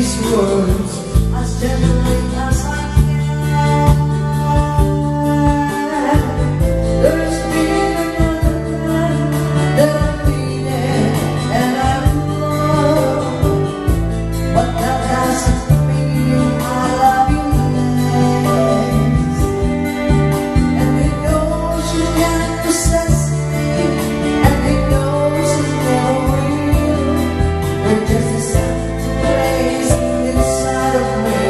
these words as gently as I can. There's been another man that I've needed and I've loved, but that doesn't mean I love you less. And it knows you can't possess me, and it knows it's never real. We're just a empty place inside of me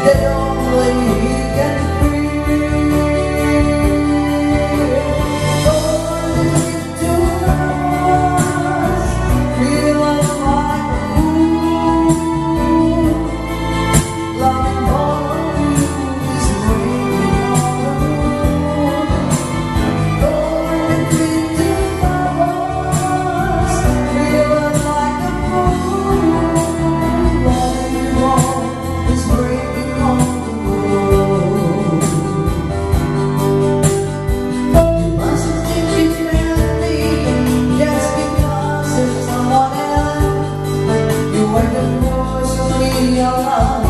that only he can feel. Lord, if two us feel like a fool, loving all of you is breaking all the rules. Lord, if two us feel like a fool, loving you all is breaking all the rules. You mustn't think you failed me just because there's someone else. You were the voice of me, your love.